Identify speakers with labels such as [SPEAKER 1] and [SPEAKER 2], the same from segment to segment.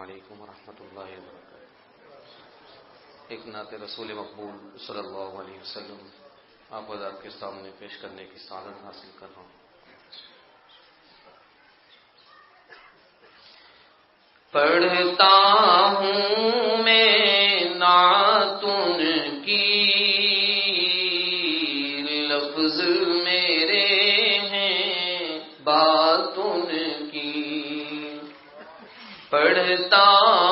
[SPEAKER 1] علیکم ورحمۃ اللہ وبرکاتہ۔ ایک نعت رسول مقبول صلی اللہ علیہ وسلم آپ حضرات کے سامنے پیش کرنے کی سعادت حاصل کر رہا ہوں۔
[SPEAKER 2] پڑھتا ہوں میں نعت ان کی، لفظ میرے ہیں بات ان کی۔ پڑھتا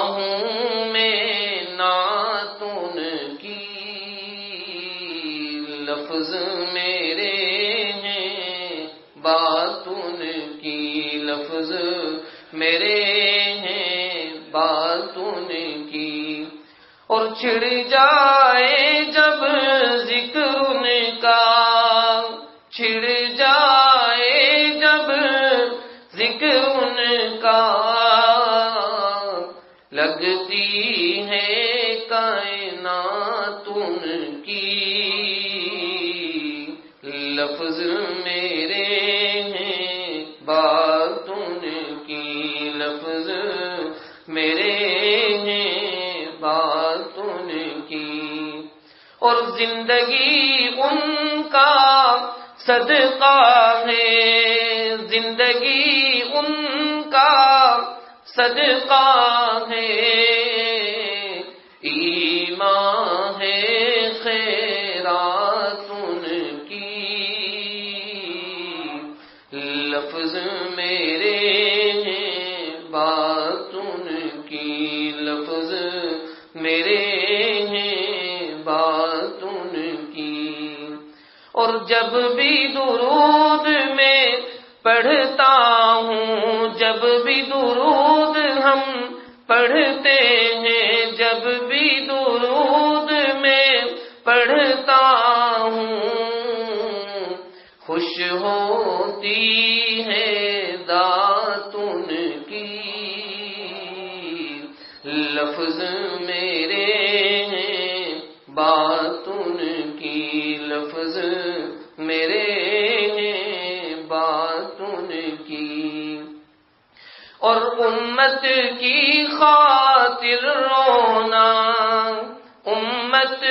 [SPEAKER 2] ہوں میں نعت ان کی، لفظ میرے ہیں بات ان کی، لفظ میرے بات ان کی۔ اور چھڑ جائے جب ذکر ان کا، چھڑ جائے جب ذکر ان کا، لگتی ہے کائنات ان کی، لفظ میرے ہیں بات ان کی، لفظ میرے ہیں بات ان کی۔ اور زندگی ان کا صدقہ ہے، زندگی ان کا صدقہ ہے، ایمان ہے خیرات ان کی، لفظ میرے ہیں بات ان کی، لفظ میرے ہیں بات ان کی۔ اور جب بھی درود میں پڑھتا ہوں، جب بھی درود ہم پڑھتے ہیں، جب بھی درود میں پڑھتا ہوں، خوش ہوتی ہے ذات ان کی، لفظ میرے ہیں بات ان کی، لفظ میرے ہیں بات ان کی۔ اور امت کی خاطر رونا، امت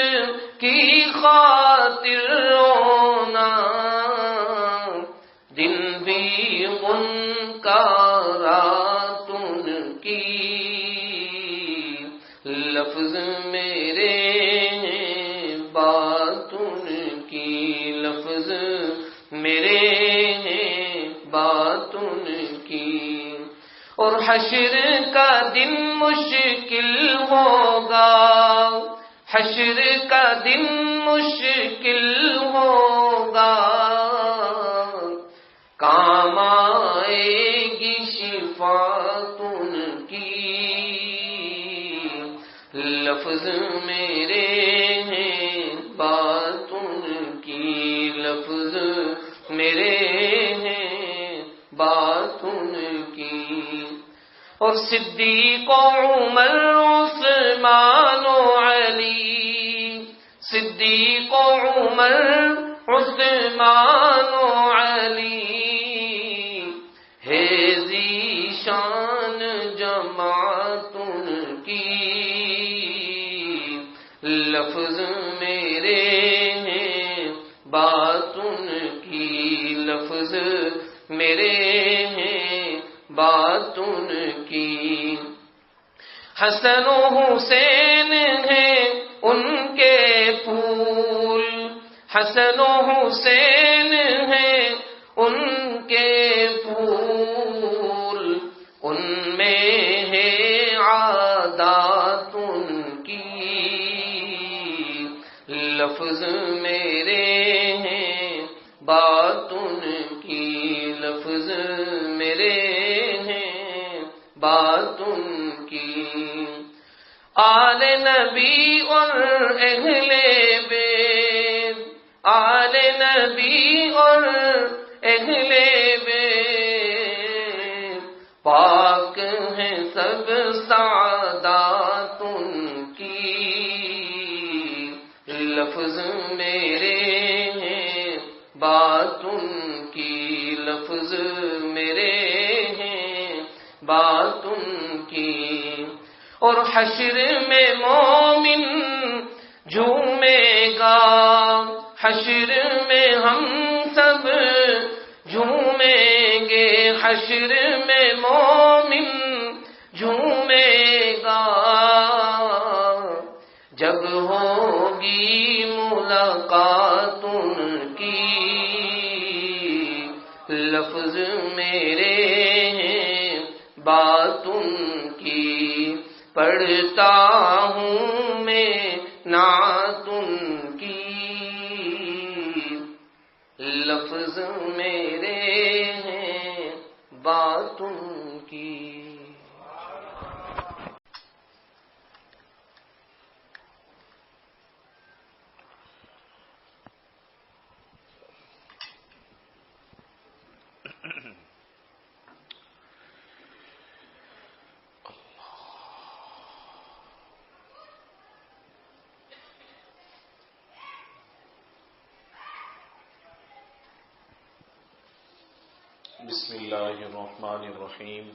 [SPEAKER 2] کی خاطر رونا، دن بھی ان کا رات ان کی، لفظ میرے ہیں بات ان کی، لفظ میرے ہیں بات ان کی۔ اور حشر کا دن مشکل ہوگا، حشر کا دن مشکل ہوگا، کام آئے گی شفاعت ان کی، لفظ میرے ہیں بات ان کی، لفظ میرے ہیں بات ان کی۔ اور صدیق و عمر عثمان و علی، صدیق و عمر عثمان و علی، ہے ذیشان جماعت ان کی، لفظ میرے ہیں بات ان کی، لفظ میرے ہیں بات ان کی۔ حسن و حسین ہیں ان کے پھول، حسن و حسین ہیں ان کے پھول، ان میں ہے عادات ان کی، لفظ میرے ہیں بات ان کی، لفظ میرے ہیں بات ان کی۔ آل نبی اور اہل بیت، آل نبی اور اہل بیت، پاک ہیں سب سعادات ان کی، لفظ میرے ہیں بات ان کی، لفظ میرے ہیں بات ان کی۔ اور حشر میں مومن جھومے گا، حشر میں ہم سب جھومیں گے، حشر میں مومن جھومے گا، جب ہوگی ملاقات ان کی، لفظ میرے ہیں بات ان کی، پڑھتا ہوں میں نعت ان کی، لفظ میرے ہیں بات ان کی۔
[SPEAKER 3] بسم اللہ الرحمن الرحیم،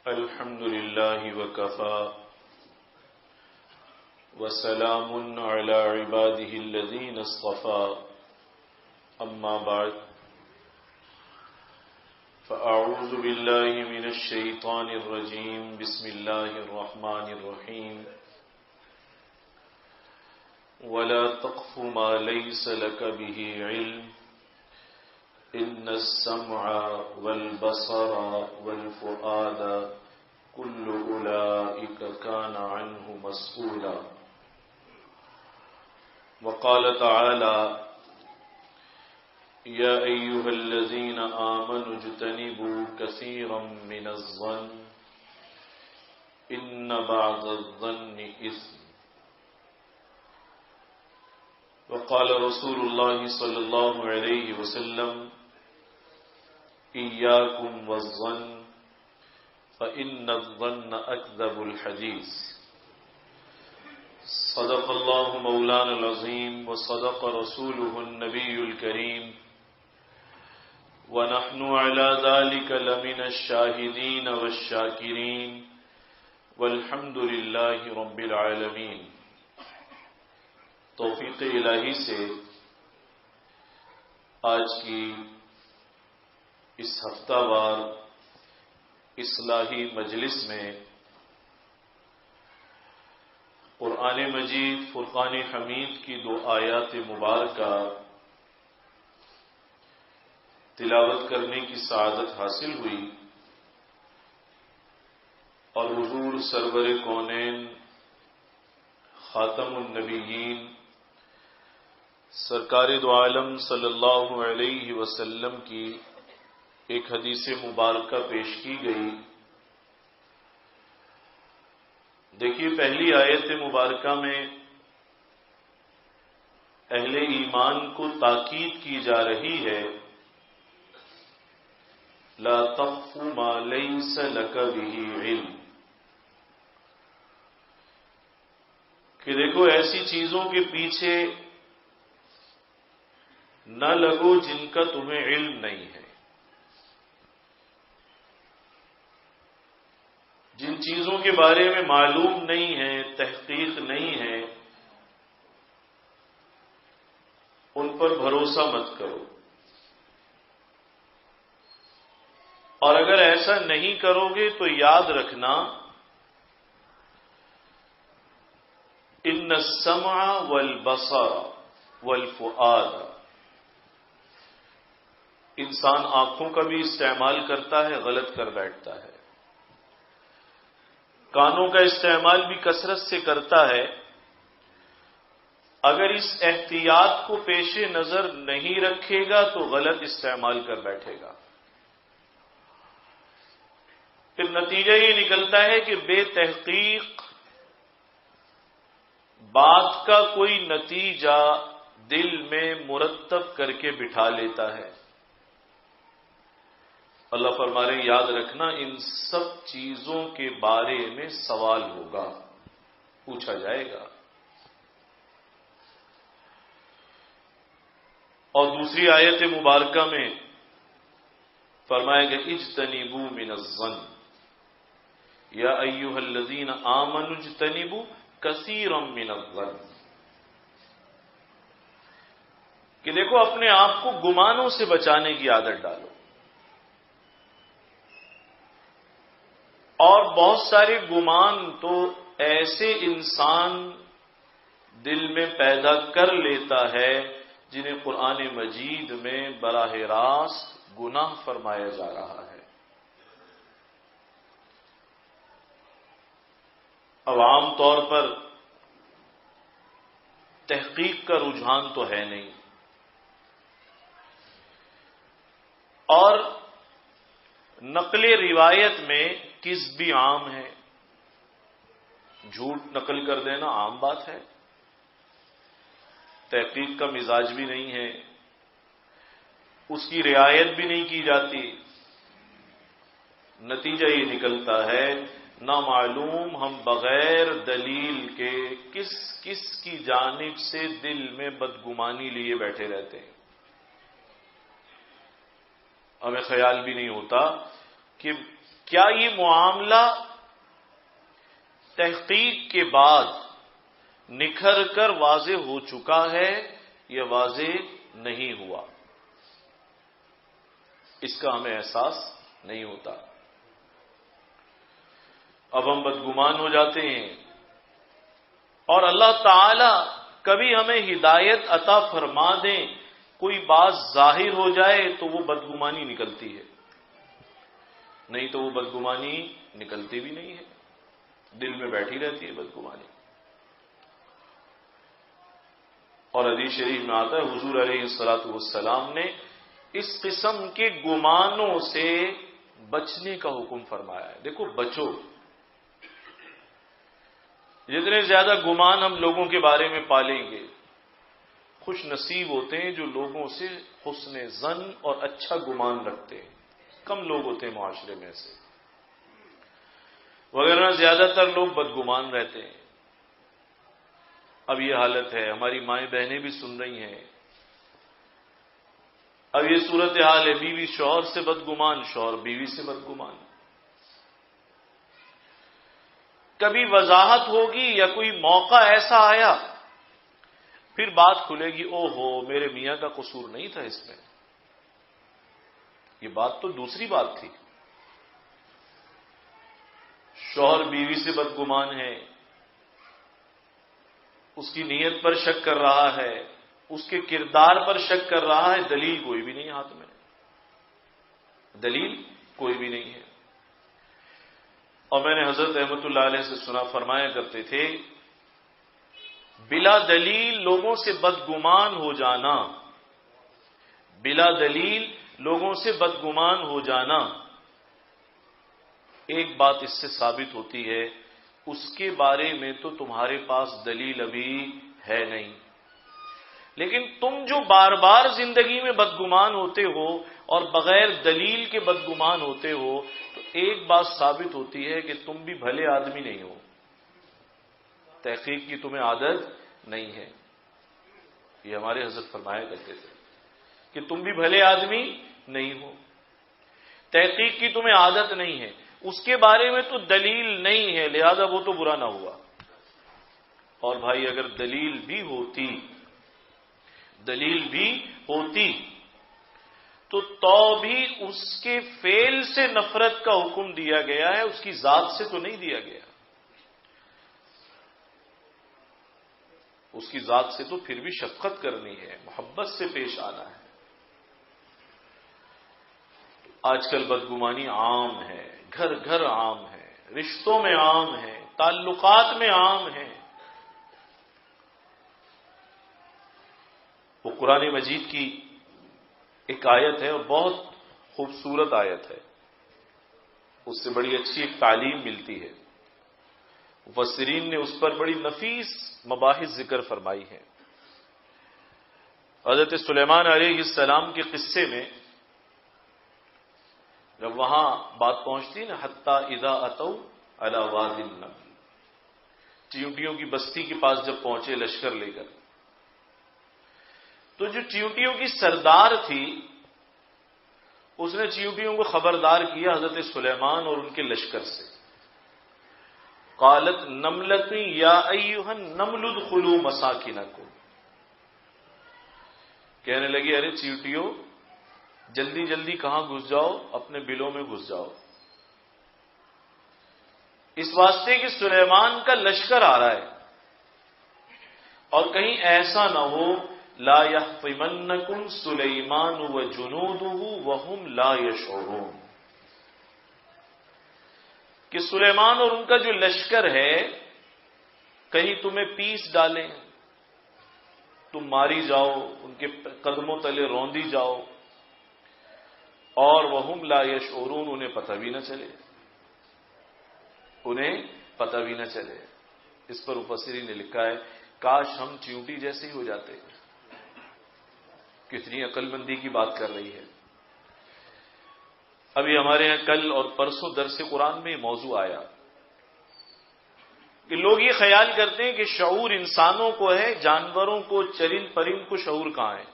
[SPEAKER 3] الحمد للہ وکفی وسلام علی عبادہ الذین اصطفی، اما بعد فاعوذ باللہ من الشیطان الرجیم، بسم اللہ الرحمن الرحیم، ولا تقف ما لیس لک به علم ان السمع والبصر والفؤاد كل اولئک كان عنه مسؤولا۔ وقال تعالى يا ايها الذين آمنوا اجتنبوا كثيرا من الظن ان بعض الظن اثم۔ وقال رسول الله صلى الله عليه وسلم إياكم والظن فإن الظن أكذب الحديث۔ صدق الله مولانا العظيم وصدق رسوله النبي الكريم، ونحن على ذلك لمن الشاهدين والشاكرين، والحمد لله رب العالمين۔ توفیق الہی سے آج کی اس ہفتہ وار اصلاحی مجلس میں قرآن مجید فرقان حمید کی 2 آیات مبارکہ تلاوت کرنے کی سعادت حاصل ہوئی، اور حضور سرور کونین خاتم النبیین سرکار دو عالم صلی اللہ علیہ وسلم کی ایک حدیث مبارکہ پیش کی گئی۔ دیکھیے، پہلی آیت مبارکہ میں اہل ایمان کو تاکید کی جا رہی ہے، لا تقف ما لیس لک بہ علم، کہ دیکھو ایسی چیزوں کے پیچھے نہ لگو جن کا تمہیں علم نہیں ہے، جن چیزوں کے بارے میں معلوم نہیں ہے، تحقیق نہیں ہے، ان پر بھروسہ مت کرو۔ اور اگر ایسا نہیں کرو گے تو یاد رکھنا، ان السمع والبصر والفؤاد، انسان آنکھوں کا بھی استعمال کرتا ہے، غلط کر بیٹھتا ہے، کانوں کا استعمال بھی کثرت سے کرتا ہے، اگر اس احتیاط کو پیش نظر نہیں رکھے گا تو غلط استعمال کر بیٹھے گا، پھر نتیجہ یہ نکلتا ہے کہ بے تحقیق بات کا کوئی نتیجہ دل میں مرتب کر کے بٹھا لیتا ہے۔ اللہ فرما رہے ہیں یاد رکھنا، ان سب چیزوں کے بارے میں سوال ہوگا، پوچھا جائے گا۔ اور دوسری آیت مبارکہ میں فرمایا گیا اجتنبوا من الظن، یا ایھا الذین آمنوا اجتنبوا کثیرا من الظن، کہ دیکھو اپنے آپ کو گمانوں سے بچانے کی عادت ڈالو. اور بہت سارے گمان تو ایسے انسان دل میں پیدا کر لیتا ہے جنہیں قرآن مجید میں براہ راست گناہ فرمایا جا رہا ہے. اب عام طور پر تحقیق کا رجحان تو ہے نہیں، اور نقل روایت میں کذب بھی عام ہے، جھوٹ نقل کر دینا عام بات ہے. تحقیق کا مزاج بھی نہیں ہے، اس کی رعایت بھی نہیں کی جاتی. نتیجہ یہ نکلتا ہے نامعلوم ہم بغیر دلیل کے کس کس کی جانب سے دل میں بدگمانی لیے بیٹھے رہتے ہیں. ہمیں خیال بھی نہیں ہوتا کہ کیا یہ معاملہ تحقیق کے بعد نکھر کر واضح ہو چکا ہے یا واضح نہیں ہوا، اس کا ہمیں احساس نہیں ہوتا. اب ہم بدگمان ہو جاتے ہیں، اور اللہ تعالی کبھی ہمیں ہدایت عطا فرما دیں، کوئی بات ظاہر ہو جائے تو وہ بدگمانی نکلتی ہے، نہیں تو وہ بدگمانی نکلتی بھی نہیں ہے، دل میں بیٹھی رہتی ہے بدگمانی. اور حدیث شریف میں آتا ہے حضور علیہ الصلوۃ والسلام نے اس قسم کے گمانوں سے بچنے کا حکم فرمایا ہے. دیکھو بچو، جتنے زیادہ گمان ہم لوگوں کے بارے میں پالیں گے، خوش نصیب ہوتے ہیں جو لوگوں سے حسن ظن اور اچھا گمان رکھتے ہیں. کم لوگ ہوتے ہیں معاشرے میں سے، وغیرہ زیادہ تر لوگ بدگمان رہتے ہیں. اب یہ حالت ہے، ہماری مائیں بہنیں بھی سن رہی ہیں. اب یہ صورتحال ہے، بیوی شوہر سے بدگمان، شوہر بیوی سے بدگمان. کبھی وضاحت ہوگی یا کوئی موقع ایسا آیا پھر بات کھلے گی، او ہو میرے میاں کا قصور نہیں تھا اس میں، یہ بات تو دوسری بات تھی. شوہر بیوی سے بدگمان ہے، اس کی نیت پر شک کر رہا ہے، اس کے کردار پر شک کر رہا ہے، دلیل کوئی بھی نہیں ہاتھ میں، دلیل کوئی بھی نہیں ہے. اور میں نے حضرت احمد اللہ علیہ سے سنا، فرمایا کرتے تھے بلا دلیل لوگوں سے بدگمان ہو جانا، بلا دلیل لوگوں سے بدگمان ہو جانا، ایک بات اس سے ثابت ہوتی ہے، اس کے بارے میں تو تمہارے پاس دلیل ابھی ہے نہیں. لیکن تم جو بار بار زندگی میں بدگمان ہوتے ہو اور بغیر دلیل کے بدگمان ہوتے ہو، تو ایک بات ثابت ہوتی ہے کہ تم بھی بھلے آدمی نہیں ہو، تحقیق کی تمہیں عادت نہیں ہے. یہ ہمارے حضرت فرمایا کرتے تھے کہ تم بھی بھلے آدمی نہیں ہو، تحقیق کی تمہیں عادت نہیں ہے، اس کے بارے میں تو دلیل نہیں ہے، لہذا وہ تو برا نہ ہوا. اور بھائی اگر دلیل بھی ہوتی تو بھی اس کے فعل سے نفرت کا حکم دیا گیا ہے، اس کی ذات سے تو نہیں دیا گیا. اس کی ذات سے تو پھر بھی شفقت کرنی ہے، محبت سے پیش آنا ہے. آج کل بدگمانی عام ہے، گھر گھر عام ہے، رشتوں میں عام ہے، تعلقات میں عام ہے. وہ قرآن مجید کی ایک آیت ہے اور بہت خوبصورت آیت ہے، اس سے بڑی اچھی ایک تعلیم ملتی ہے. مفسرین نے اس پر بڑی نفیس مباحث ذکر فرمائی ہیں. حضرت سلیمان علیہ السلام کے قصے میں جب وہاں بات پہنچتی نا، حتی اذا اتوا علی وادی النمل، چیونٹیوں کی بستی کے پاس جب پہنچے لشکر لے کر، تو جو چیونٹیوں کی سردار تھی اس نے چیونٹیوں کو خبردار کیا حضرت سلیمان اور ان کے لشکر سے. قالت نملۃ یا ایھا النمل ادخلوا مساکنکم، کہنے لگی ارے چیونٹیوں جلدی جلدی کہاں گھس جاؤ، اپنے بلوں میں گھس جاؤ، اس واسطے کہ سلیمان کا لشکر آ رہا ہے، اور کہیں ایسا نہ ہو لا یحطمنکم سلیمان وجنودہ وہم لا یشعرون، کہ سلیمان اور ان کا جو لشکر ہے کہیں تمہیں پیس ڈالیں، تم ماری جاؤ، ان کے قدموں تلے روندی جاؤ، اور وہم لا یشعرون، انہیں پتہ بھی نہ چلے، انہیں پتہ بھی نہ چلے۔ اس پر مفسرین نے لکھا ہے کاش ہم چیونٹی جیسے ہی ہو جاتے، کتنی عقل مندی کی بات کر رہی ہے۔ ابھی ہمارے یہاں کل اور پرسوں درس قرآن میں یہ موضوع آیا کہ لوگ یہ خیال کرتے ہیں کہ شعور انسانوں کو ہے، جانوروں کو، چرند پرند کو شعور کہاں ہے؟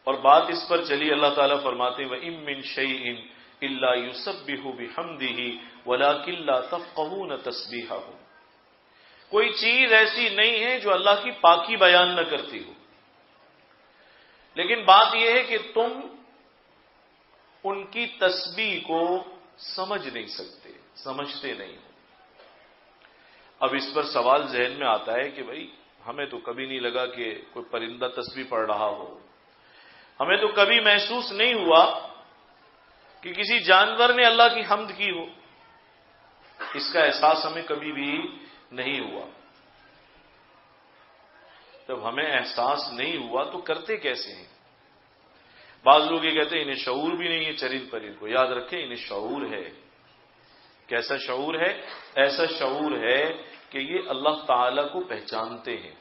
[SPEAKER 3] اور بات اس پر چلی، اللہ تعالیٰ فرماتے ہیں وَإِن مِّن شَيْءٍ إِلَّا يُسَبِّحُ بِحَمْدِهِ وَلَٰكِن لَّا تَفْقَهُونَ تَسْبِيحَهُ، کوئی چیز ایسی نہیں ہے جو اللہ کی پاکی بیان نہ کرتی ہو، لیکن بات یہ ہے کہ تم ان کی تسبیح کو سمجھ نہیں سکتے، سمجھتے نہیں ہو۔ اب اس پر سوال ذہن میں آتا ہے کہ بھائی ہمیں تو کبھی نہیں لگا کہ کوئی پرندہ تسبیح پڑھ رہا ہو، ہمیں تو کبھی محسوس نہیں ہوا کہ کسی جانور نے اللہ کی حمد کی ہو، اس کا احساس ہمیں کبھی بھی نہیں ہوا۔ جب ہمیں احساس نہیں ہوا تو کرتے کیسے ہیں؟ بعض لوگ یہ کہتے ہیں انہیں شعور بھی نہیں ہے چرند پرند کو، یاد رکھیں انہیں شعور ہے۔ کیسا شعور ہے؟ ایسا شعور ہے کہ یہ اللہ تعالی کو پہچانتے ہیں،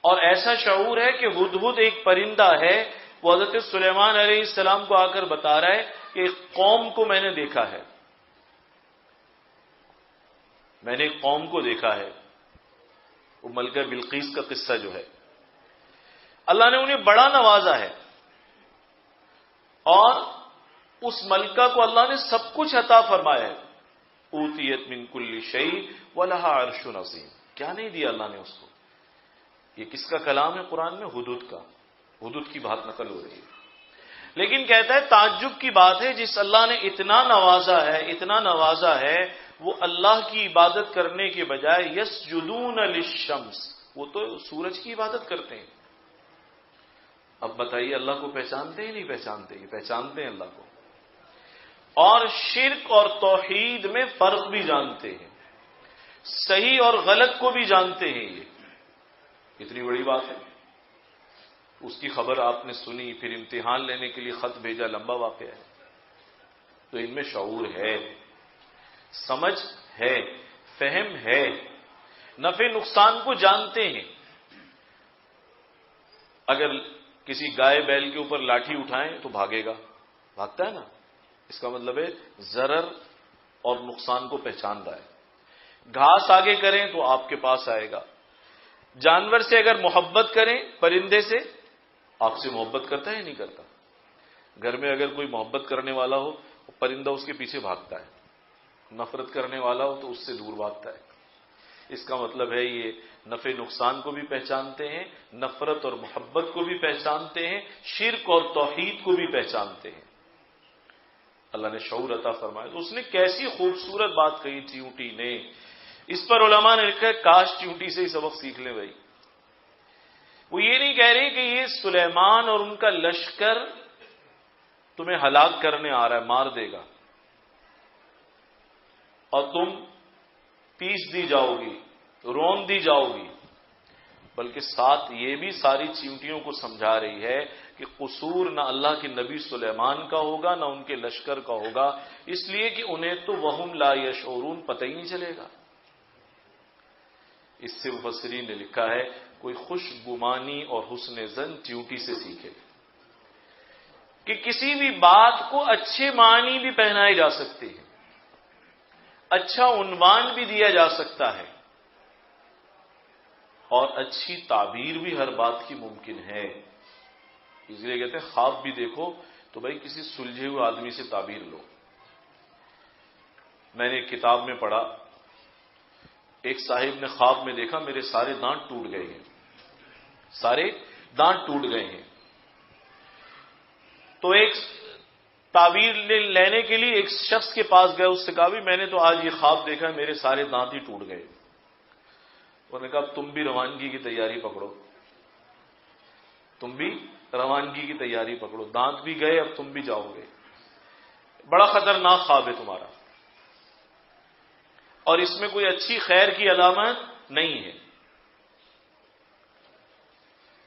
[SPEAKER 3] اور ایسا شعور ہے کہ ہدہد ایک پرندہ ہے، وہ حضرت سلیمان علیہ السلام کو آ کر بتا رہا ہے کہ ایک قوم کو میں نے دیکھا ہے، میں نے ایک قوم کو دیکھا ہے، وہ ملکہ بلقیس کا قصہ جو ہے، اللہ نے انہیں بڑا نوازا ہے، اور اس ملکہ کو اللہ نے سب کچھ عطا فرمایا ہے، اوتیت من کل شیء ولہا عرش عظیم، کیا نہیں دیا اللہ نے اس کو؟ یہ کس کا کلام ہے قرآن میں؟ ہدہد کا، ہدہد کی بات نقل ہو رہی ہے۔ لیکن کہتا ہے تعجب کی بات ہے، جس اللہ نے اتنا نوازا ہے، اتنا نوازا ہے، وہ اللہ کی عبادت کرنے کے بجائے یسجدون للشمس، وہ تو سورج کی عبادت کرتے ہیں۔ اب بتائیے اللہ کو پہچانتے ہیں نہیں پہچانتے؟ یہ پہچانتے ہیں اللہ کو، اور شرک اور توحید میں فرق بھی جانتے ہیں، صحیح اور غلط کو بھی جانتے ہیں۔ یہ اتنی بڑی بات ہے، اس کی خبر آپ نے سنی، پھر امتحان لینے کے لیے خط بھیجا، لمبا واقعہ ہے۔ تو ان میں شعور ہے، سمجھ ہے، فہم ہے، نفع نقصان کو جانتے ہیں۔ اگر کسی گائے بیل کے اوپر لاٹھی اٹھائیں تو بھاگے گا، بھاگتا ہے نا، اس کا مطلب ہے ضرر اور نقصان کو پہچان رہا ہے۔ گھاس آگے کریں تو آپ کے پاس آئے گا۔ جانور سے اگر محبت کریں، پرندے سے، آپ سے محبت کرتا ہے یا نہیں کرتا؟ گھر میں اگر کوئی محبت کرنے والا ہو، پرندہ اس کے پیچھے بھاگتا ہے، نفرت کرنے والا ہو تو اس سے دور بھاگتا ہے۔ اس کا مطلب ہے یہ نفع نقصان کو بھی پہچانتے ہیں، نفرت اور محبت کو بھی پہچانتے ہیں، شرک اور توحید کو بھی پہچانتے ہیں۔ اللہ نے شعور عطا فرمایا۔ تو اس نے کیسی خوبصورت بات کہی چیونٹی نے، اس پر علماء نے لکھا ہے کاش چیونٹی سے ہی سبق سیکھ لیں بھائی۔ وہ یہ نہیں کہہ رہی کہ یہ سلیمان اور ان کا لشکر تمہیں ہلاک کرنے آ رہا ہے، مار دے گا اور تم پیس دی جاؤ گی، رون دی جاؤ گی، بلکہ ساتھ یہ بھی ساری چیونٹیوں کو سمجھا رہی ہے کہ قصور نہ اللہ کے نبی سلیمان کا ہوگا نہ ان کے لشکر کا ہوگا، اس لیے کہ انہیں تو وہم لا یشعرون پتہ ہی نہیں چلے گا۔ اس سے مفسرین نے لکھا ہے کوئی خوش گمانی اور حسن ظن چیونٹی سے سیکھے کہ کسی بھی بات کو اچھے معنی بھی پہنائے جا سکتے ہیں، اچھا عنوان بھی دیا جا سکتا ہے، اور اچھی تعبیر بھی ہر بات کی ممکن ہے۔ اس لیے کہتے ہیں خواب بھی دیکھو تو بھائی کسی سلجھے ہوئے آدمی سے تعبیر لو۔ میں نے ایک کتاب میں پڑھا، ایک صاحب نے خواب میں دیکھا میرے سارے دانت ٹوٹ گئے ہیں، سارے دانت ٹوٹ گئے ہیں۔ تو ایک تعبیر لینے کے لیے ایک شخص کے پاس گئے، اس سے کہا بھی میں نے تو آج یہ خواب دیکھا میرے سارے دانت ہی ٹوٹ گئے۔ انہوں نے کہا تم بھی روانگی کی تیاری پکڑو، تم بھی روانگی کی تیاری پکڑو، دانت بھی گئے اب تم بھی جاؤ گے، بڑا خطرناک خواب ہے تمہارا، اور اس میں کوئی اچھی خیر کی علامت نہیں ہے۔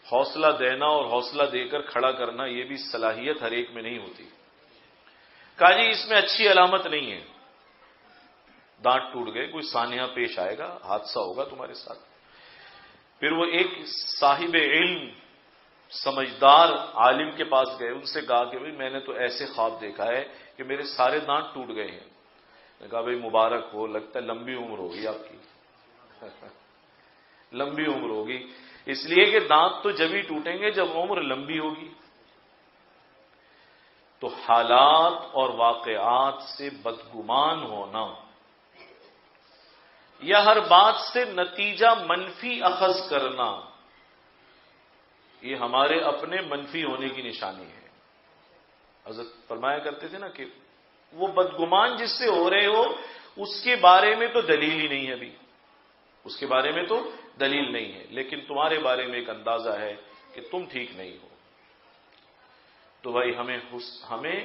[SPEAKER 3] حوصلہ دینا اور حوصلہ دے کر کھڑا کرنا یہ بھی صلاحیت ہر ایک میں نہیں ہوتی۔ کہا جی اس میں اچھی علامت نہیں ہے، دانت ٹوٹ گئے، کوئی سانحہ پیش آئے گا، حادثہ ہوگا تمہارے ساتھ۔ پھر وہ ایک صاحب علم سمجھدار عالم کے پاس گئے، ان سے کہا کہ بھئی میں نے تو ایسے خواب دیکھا ہے کہ میرے سارے دانت ٹوٹ گئے ہیں۔ نے کہا بھئی مبارک ہو، لگتا ہے لمبی عمر ہوگی آپ کی، لمبی عمر ہوگی، اس لیے کہ دانت تو جب ہی ٹوٹیں گے جب عمر لمبی ہوگی۔ تو حالات اور واقعات سے بدگمان ہونا یا ہر بات سے نتیجہ منفی اخذ کرنا، یہ ہمارے اپنے منفی ہونے کی نشانی ہے۔ حضرت فرمایا کرتے تھے نا کہ وہ بدگمان جس سے ہو رہے ہو اس کے بارے میں تو دلیل ہی نہیں ہے، ابھی اس کے بارے میں تو دلیل نہیں ہے، لیکن تمہارے بارے میں ایک اندازہ ہے کہ تم ٹھیک نہیں ہو۔ تو بھائی ہمیں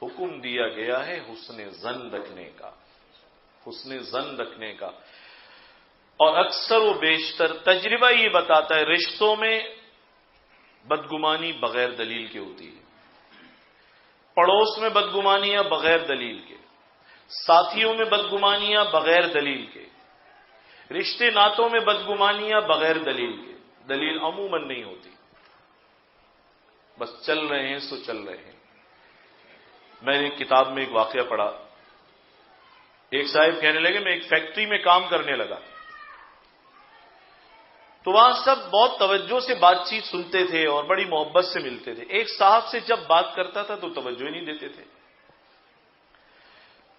[SPEAKER 3] حکم دیا گیا ہے حسن ظن رکھنے کا، حسن ظن رکھنے کا، اور اکثر و بیشتر تجربہ یہ بتاتا ہے رشتوں میں بدگمانی بغیر دلیل کے ہوتی ہے، پڑوس میں بدگمانیاں بغیر دلیل کے، ساتھیوں میں بدگمانیاں بغیر دلیل کے، رشتے ناتوں میں بدگمانیاں بغیر دلیل کے، دلیل عموماً نہیں ہوتی، بس چل رہے ہیں سو چل رہے ہیں۔ میں نے کتاب میں ایک واقعہ پڑھا، ایک صاحب کہنے لگے میں ایک فیکٹری میں کام کرنے لگا، تو وہاں سب بہت توجہ سے بات چیت سنتے تھے اور بڑی محبت سے ملتے تھے، ایک صاحب سے جب بات کرتا تھا تو توجہ ہی نہیں دیتے تھے،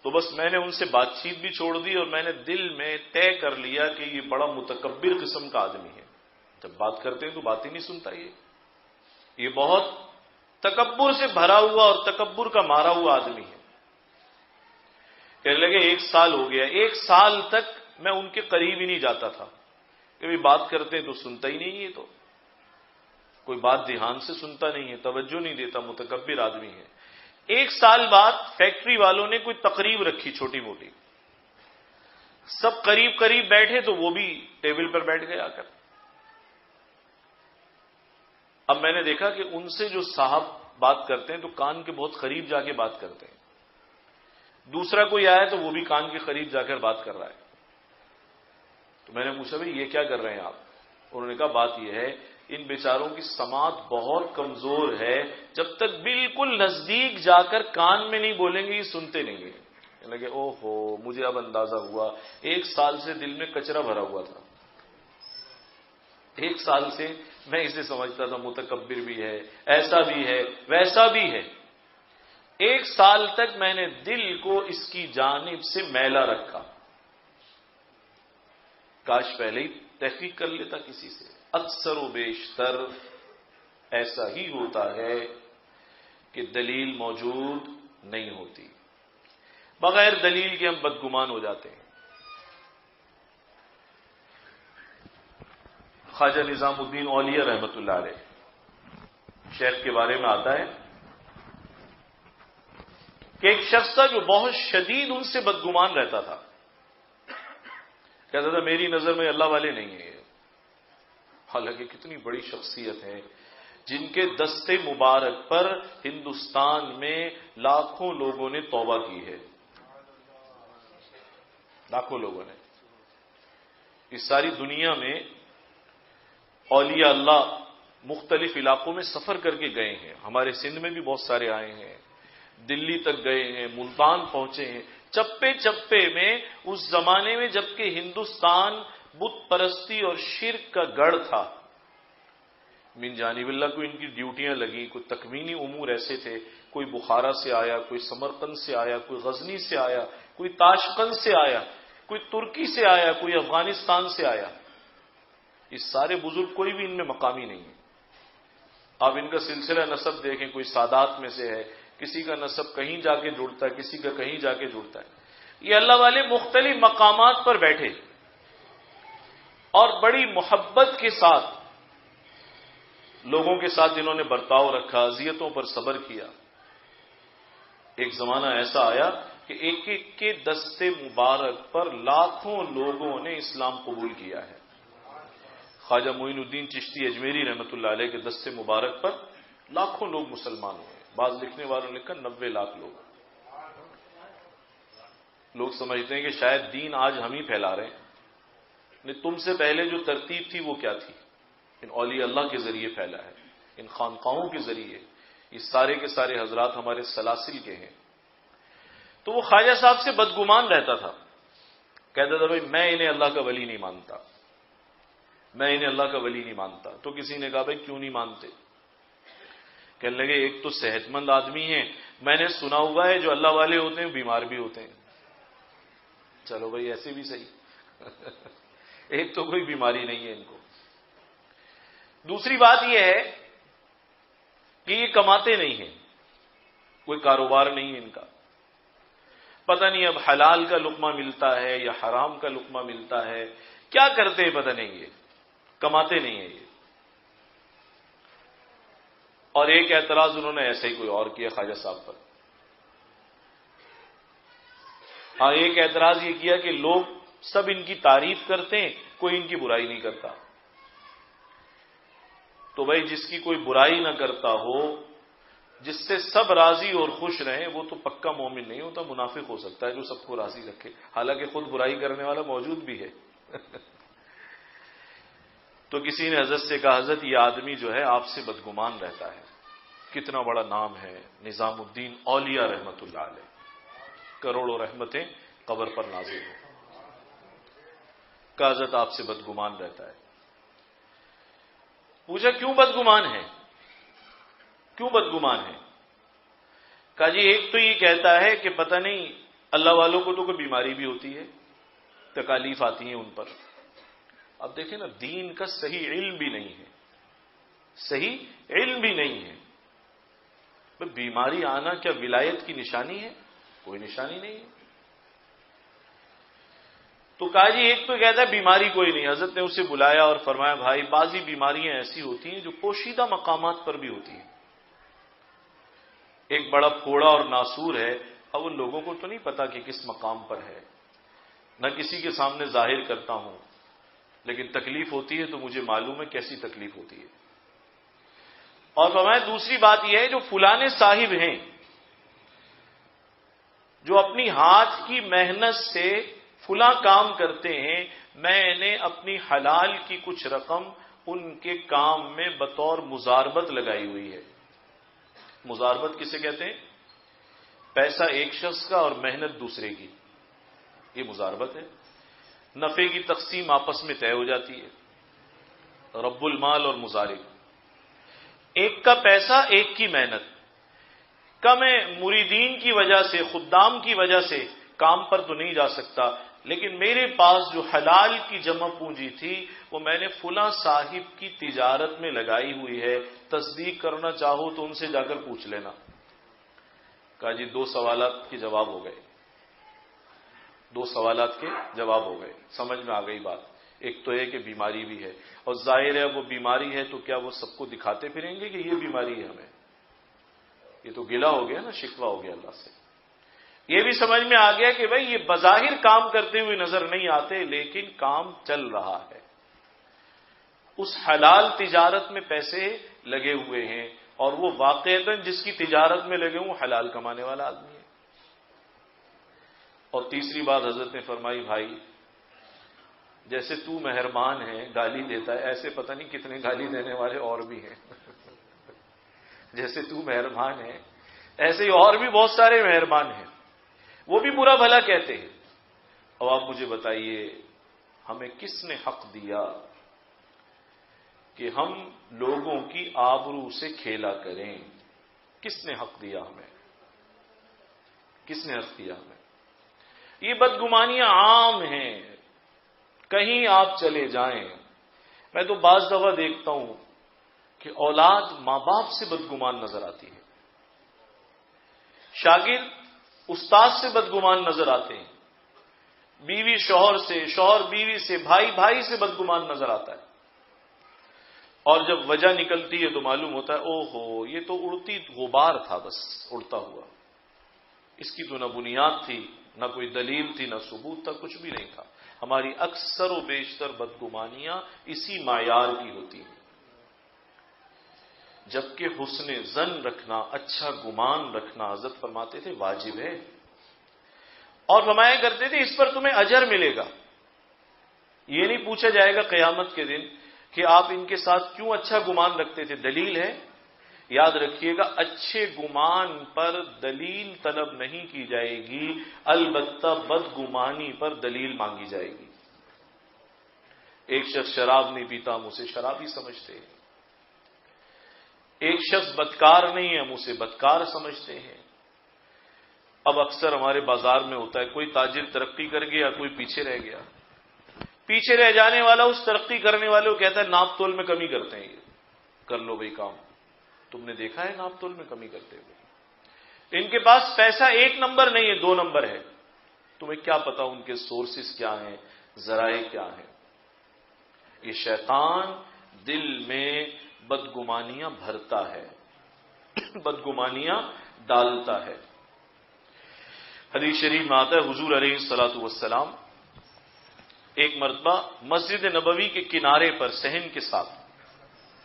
[SPEAKER 3] تو بس میں نے ان سے بات چیت بھی چھوڑ دی اور میں نے دل میں طے کر لیا کہ یہ بڑا متکبر قسم کا آدمی ہے، جب بات کرتے ہیں تو بات ہی نہیں سنتا، یہ بہت تکبر سے بھرا ہوا اور تکبر کا مارا ہوا آدمی ہے۔ کہنے لگے ایک سال ہو گیا، ایک سال تک میں ان کے قریب ہی نہیں جاتا تھا، کہ بات کرتے ہیں تو سنتا ہی نہیں ہے، تو کوئی بات دھیان سے سنتا نہیں ہے، توجہ نہیں دیتا، متکبر آدمی ہے۔ ایک سال بعد فیکٹری والوں نے کوئی تقریب رکھی چھوٹی موٹی، سب قریب قریب بیٹھے تو وہ بھی ٹیبل پر بیٹھ گئے آ کر۔ اب میں نے دیکھا کہ ان سے جو صاحب بات کرتے ہیں تو کان کے بہت قریب جا کے بات کرتے ہیں، دوسرا کوئی آیا تو وہ بھی کان کے قریب جا کر بات کر رہا ہے۔ تو میں نے پوچھا بھائی یہ کیا کر رہے ہیں آپ؟ انہوں نے کہا بات یہ ہے ان بیچاروں کی سماعت بہت کمزور ہے، جب تک بالکل نزدیک جا کر کان میں نہیں بولیں گے یہ سنتے نہیں ہیں۔ کہنے لگے او ہو، مجھے اب اندازہ ہوا، ایک سال سے دل میں کچرا بھرا ہوا تھا، ایک سال سے میں اسے سمجھتا تھا متکبر بھی ہے، ایسا بھی ہے، ویسا بھی ہے، ایک سال تک میں نے دل کو اس کی جانب سے میلا رکھا، کاش پہلے ہی تحقیق کر لیتا کسی سے۔ اکثر و بیشتر ایسا ہی ہوتا ہے کہ دلیل موجود نہیں ہوتی، بغیر دلیل کے ہم بدگمان ہو جاتے ہیں۔ خواجہ نظام الدین اولیاء رحمۃ اللہ علیہ شیخ کے بارے میں آتا ہے کہ ایک شخص تھا جو بہت شدید ان سے بدگمان رہتا تھا، کہتا تھا میری نظر میں اللہ والے نہیں ہیں، حالانکہ کتنی بڑی شخصیت ہے جن کے دستے مبارک پر ہندوستان میں لاکھوں لوگوں نے توبہ کی ہے، لاکھوں لوگوں نے، اس ساری دنیا میں اولیاء اللہ مختلف علاقوں میں سفر کر کے گئے ہیں، ہمارے سندھ میں بھی بہت سارے آئے ہیں، دلی تک گئے ہیں، ملتان پہنچے ہیں، چپے چپے میں اس زمانے میں جبکہ ہندوستان بت پرستی اور شرک کا گڑھ تھا، من جانب اللہ کو ان کی ڈیوٹیاں لگی، کوئی تکوینی امور ایسے تھے، کوئی بخارا سے آیا، کوئی سمرقند سے آیا، کوئی غزنی سے آیا، کوئی تاشقند سے آیا، کوئی ترکی سے آیا، کوئی افغانستان سے آیا. یہ سارے بزرگ کوئی بھی ان میں مقامی نہیں ہے. آپ ان کا سلسلہ نسب دیکھیں، کوئی سادات میں سے ہے، کسی کا نسب کہیں جا کے جڑتا ہے، کسی کا کہیں جا کے جڑتا ہے. یہ اللہ والے مختلف مقامات پر بیٹھے اور بڑی محبت کے ساتھ لوگوں کے ساتھ جنہوں نے برتاؤ رکھا، اذیتوں پر صبر کیا. ایک زمانہ ایسا آیا کہ ایک ایک کے دستے مبارک پر لاکھوں لوگوں نے اسلام قبول کیا ہے. خواجہ معین الدین چشتی اجمیری رحمۃ اللہ علیہ کے دستے مبارک پر لاکھوں لوگ مسلمان ہوئے. بعض لکھنے والوں نے لکھا 90 لاکھ لوگ. لوگ سمجھتے ہیں کہ شاید دین آج ہم ہی پھیلا رہے ہیں. نہیں، تم سے پہلے جو ترتیب تھی وہ کیا تھی؟ ان اولیاء اللہ کے ذریعے پھیلا ہے، ان خانقاہوں کے ذریعے. یہ سارے کے سارے حضرات ہمارے سلاسل کے ہیں. تو وہ خواجہ صاحب سے بدگمان رہتا تھا، کہتا تھا بھائی میں انہیں اللہ کا ولی نہیں مانتا، میں انہیں اللہ کا ولی نہیں مانتا. تو کسی نے کہا بھائی کیوں نہیں مانتے؟ کہنے لگے ایک تو صحت مند آدمی ہیں، میں نے سنا ہوا ہے جو اللہ والے ہوتے ہیں بیمار بھی ہوتے ہیں. چلو بھائی ایسے بھی صحیح ایک تو کوئی بیماری نہیں ہے ان کو. دوسری بات یہ ہے کہ یہ کماتے نہیں ہیں، کوئی کاروبار نہیں ہے ان کا. پتہ نہیں اب حلال کا لقمہ ملتا ہے یا حرام کا لقمہ ملتا ہے، کیا کرتے ہیں پتہ نہیں، یہ کماتے نہیں ہیں یہ. اور ایک اعتراض انہوں نے ایسے ہی کوئی اور کیا خواجہ صاحب پر. ہاں، ایک اعتراض یہ کیا کہ لوگ سب ان کی تعریف کرتے ہیں، کوئی ان کی برائی نہیں کرتا. تو بھائی جس کی کوئی برائی نہ کرتا ہو، جس سے سب راضی اور خوش رہیں، وہ تو پکا مومن نہیں ہوتا، منافق ہو سکتا ہے جو سب کو راضی رکھے، حالانکہ خود برائی کرنے والا موجود بھی ہے. تو کسی نے حضرت سے کہا حضرت یہ آدمی جو ہے آپ سے بدگمان رہتا ہے. کتنا بڑا نام ہے نظام الدین اولیاء رحمت اللہ علیہ، کروڑوں رحمتیں قبر پر نازل ہوں. کہا حضرت آپ سے بدگمان رہتا ہے. پوچھا کیوں بدگمان ہے، کیوں بدگمان ہے؟ کہا جی ایک تو یہ کہتا ہے کہ پتہ نہیں اللہ والوں کو تو کوئی بیماری بھی ہوتی ہے، تکالیف آتی ہیں ان پر. اب دیکھیں نا، دین کا صحیح علم بھی نہیں ہے، صحیح علم بھی نہیں ہے. بیماری آنا کیا ولایت کی نشانی ہے؟ کوئی نشانی نہیں ہے. تو کہا جی ایک تو کہتا ہے بیماری کوئی نہیں. حضرت نے اسے بلایا اور فرمایا بھائی بعضی بیماریاں ایسی ہوتی ہیں جو پوشیدہ مقامات پر بھی ہوتی ہیں. ایک بڑا پھوڑا اور ناسور ہے، اب ان لوگوں کو تو نہیں پتا کہ کس مقام پر ہے، نہ کسی کے سامنے ظاہر کرتا ہوں، لیکن تکلیف ہوتی ہے تو مجھے معلوم ہے کیسی تکلیف ہوتی ہے. اور فرمایا دوسری بات یہ ہے جو فلانے صاحب ہیں جو اپنی ہاتھ کی محنت سے فلاں کام کرتے ہیں، میں نے اپنی حلال کی کچھ رقم ان کے کام میں بطور مزاربت لگائی ہوئی ہے. مزاربت کسے کہتے ہیں؟ پیسہ ایک شخص کا اور محنت دوسرے کی، یہ مزاربت ہے. نفع کی تقسیم آپس میں طے ہو جاتی ہے. رب المال اور مزارب، ایک کا پیسہ ایک کی محنت. کم مریدین کی وجہ سے، خدام کی وجہ سے کام پر تو نہیں جا سکتا، لیکن میرے پاس جو حلال کی جمع پونجی تھی وہ میں نے فلاں صاحب کی تجارت میں لگائی ہوئی ہے، تصدیق کرنا چاہو تو ان سے جا کر پوچھ لینا. کہا جی 2 سوالات کے جواب ہو گئے، 2 سوالات کے جواب ہو گئے. سمجھ میں آ گئی بات. ایک تو ہے کہ بیماری بھی ہے، اور ظاہر ہے وہ بیماری ہے تو کیا وہ سب کو دکھاتے پھریں گے کہ یہ بیماری ہے ہمیں؟ یہ تو گلہ ہو گیا نا، شکوہ ہو گیا اللہ سے. یہ بھی سمجھ میں آ گیا کہ بھائی یہ بظاہر کام کرتے ہوئے نظر نہیں آتے لیکن کام چل رہا ہے، اس حلال تجارت میں پیسے لگے ہوئے ہیں، اور وہ واقعتاً جس کی تجارت میں لگے ہوں حلال کمانے والا آدمی ہے. اور تیسری بات حضرت نے فرمائی بھائی جیسے تو مہربان ہے گالی دیتا ہے، ایسے پتہ نہیں کتنے گالی دینے والے اور بھی ہیں. جیسے تو مہربان ہے ایسے ہی اور بھی بہت سارے مہربان ہیں، وہ بھی برا بھلا کہتے ہیں. اب آپ مجھے بتائیے ہمیں کس نے حق دیا کہ ہم لوگوں کی آبرو سے کھیلا کریں. کس نے حق دیا ہمیں؟ کس نے حق دیا ہمیں؟ یہ بدگمانیاں عام ہیں، کہیں آپ چلے جائیں. میں تو بعض دفعہ دیکھتا ہوں کہ اولاد ماں باپ سے بدگمان نظر آتی ہے، شاگرد استاد سے بدگمان نظر آتے ہیں، بیوی شوہر سے، شوہر بیوی سے، بھائی بھائی سے بدگمان نظر آتا ہے. اور جب وجہ نکلتی ہے تو معلوم ہوتا ہے او ہو یہ تو اڑتی غبار تھا، بس اڑتا ہوا، اس کی تو نہ بنیاد تھی، نہ کوئی دلیل تھی، نہ ثبوت تھا، کچھ بھی نہیں تھا. ہماری اکثر و بیشتر بدگمانیاں اسی معیار کی ہوتی ہیں. جبکہ حسن ظن رکھنا، اچھا گمان رکھنا حضرت فرماتے تھے واجب ہے، اور فرمایا کرتے تھے اس پر تمہیں اجر ملے گا. یہ نہیں پوچھا جائے گا قیامت کے دن کہ آپ ان کے ساتھ کیوں اچھا گمان رکھتے تھے، دلیل ہے؟ یاد رکھیے گا اچھے گمان پر دلیل طلب نہیں کی جائے گی، البتہ بدگمانی پر دلیل مانگی جائے گی. ایک شخص شراب نہیں پیتا، ہم اسے شرابی سمجھتے ہیں. ایک شخص بدکار نہیں ہے، ہم اسے بدکار سمجھتے ہیں. اب اکثر ہمارے بازار میں ہوتا ہے کوئی تاجر ترقی کر گیا، کوئی پیچھے رہ گیا. پیچھے رہ جانے والا اس ترقی کرنے والے کو کہتا ہے ناپ تول میں کمی کرتے ہیں، یہ کر لو بھائی کام. تم نے دیکھا ہے ناپ تول میں کمی کرتے ہوئے؟ ان کے پاس پیسہ 1 نمبر نہیں ہے، 2 نمبر ہے. تمہیں کیا پتا ان کے سورسز کیا ہیں، ذرائع کیا ہیں. یہ شیطان دل میں بدگمانیاں بھرتا ہے، بدگمانیاں ڈالتا ہے. حدیث شریف میں آتا ہے حضور علیہ الصلوۃ والسلام ایک مرتبہ مسجد نبوی کے کنارے پر صحن کے ساتھ،